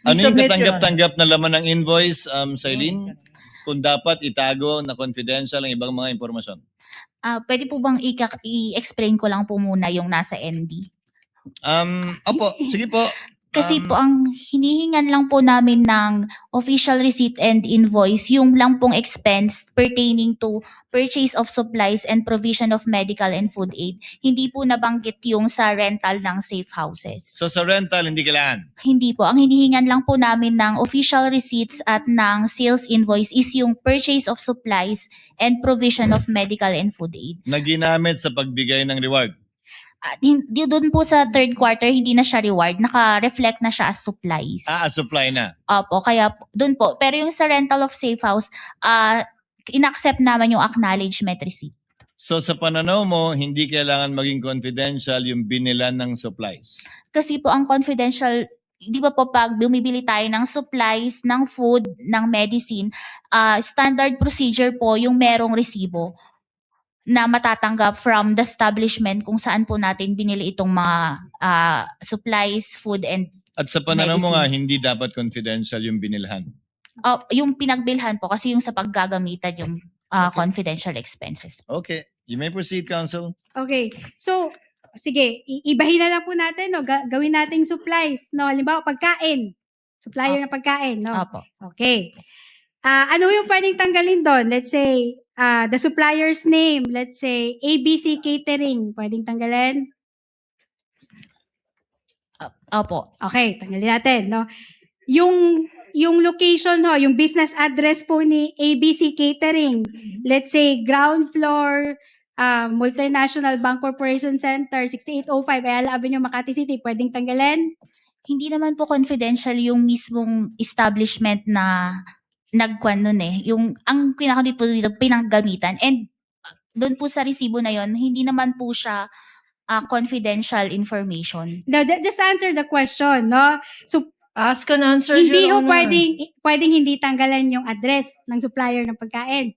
Ano yung Submit, Your Honor. katanggap-tanggap na laman ng invoice, Sailin? Kung dapat itago na confidential ang ibang mga impormasyon. Pwede po bang i-explain ko lang po muna yung nasa ND? Opo, sige po. Kasi po ang hinihingan lang po namin ng official receipt and invoice, yung lang pong expense pertaining to purchase of supplies and provision of medical and food aid. Hindi po nabanggit yung sa rental ng safe houses. So sa rental, hindi kailangan. Hindi po. Ang hinihingan lang po namin ng official receipts at ng sales invoice is yung purchase of supplies and provision of medical and food aid. Na ginamit sa pagbigay ng reward. Doon po sa third quarter, hindi na siya reward. Naka-reflect na siya as supplies. Supply na. Opo, kaya doon po. Pero yung sa rental of safe house, in-accept naman yung acknowledgement receipt. So sa pananaw mo, hindi kailangan maging confidential yung binilan ng supplies. Kasi po ang confidential, di ba po pag bumibili tayo ng supplies, ng food, ng medicine, standard procedure po yung merong resibo na matatanggap from the establishment kung saan po natin binili itong mga supplies, food, and At sa pananaw mo medicine. nga, hindi dapat confidential yung binilhan. Yung pinagbilhan po kasi yung sa paggagamitan yung confidential expenses. Okay. You may proceed, Counsel. Okay. So, sige, ibahin na lang po natin, no? Gawin nating supplies, no? Halimbawa, pagkain. Supplier ng pagkain, no? Opo. Okay. Ano yung pwedeng tanggalin doon? Let's say, the supplier's name. Let's say, ABC Catering. Pwedeng tanggalin? Opo. Okay, tanggalin natin, no? Yung location ho, yung business address po ni ABC Catering. Let's say, ground floor, Multinational Bank Corporation Center, 6805, Ayala Avenue, Makati City. Pwedeng tanggalin? Hindi naman po confidential yung mismong establishment na nagkwan nun eh. Yung, ang kinakundit po dito, pinanggamitan. And doon po sa resibo na yon, hindi naman po siya confidential information. No, just answer the question, no? So, Ask and answer, hindi Your ho Honor. pwedeng hindi tanggalan yung address ng supplier ng pagkain.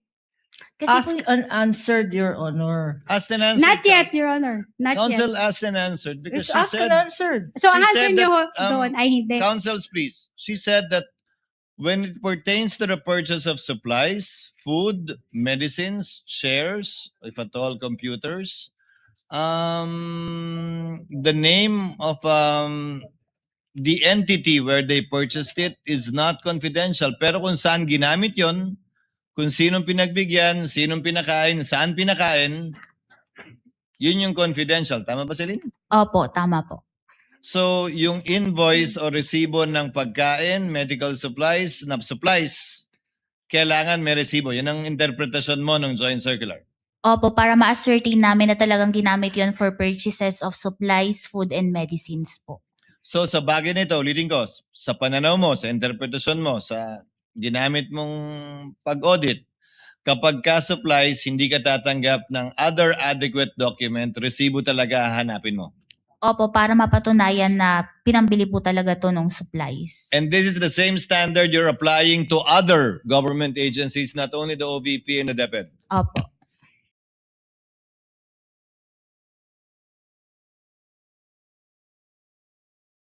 Kasi Ask po, and answered, Your Honor. Asked and answered. Not yet, Your Honor. Not Counsel yet. asked and answered because It's she asked said, and answered. So, ang she answer said nyo that, doon ay hindi. counsels please. She said that when it pertains to the purchase of supplies, food, medicines, shares, if at all computers, the name of the entity where they purchased it is not confidential. Pero kung saan ginamit yon, kung sinong pinagbigyan, sinong pinakain, saan pinakain, yun yung confidential. Tama ba, Celine? opo, tama po. So, yung invoice o resibo ng pagkain, medical supplies, kailangan may resibo. Yan ang interpretasyon mo ng joint circular. Opo, para ma-ascertain namin na talagang ginamit yon for purchases of supplies, food, and medicines po. So, sa bagay nito, ulitin ko, sa pananaw mo, sa interpretasyon mo, sa ginamit mong pag-audit, kapag ka-supplies, hindi ka tatanggap ng other adequate document, resibo talaga hanapin mo. Opo, para mapatunayan na pinambili po talaga to ng supplies. And this is the same standard you're applying to other government agencies, not only the OVP and the DepEd. Opo.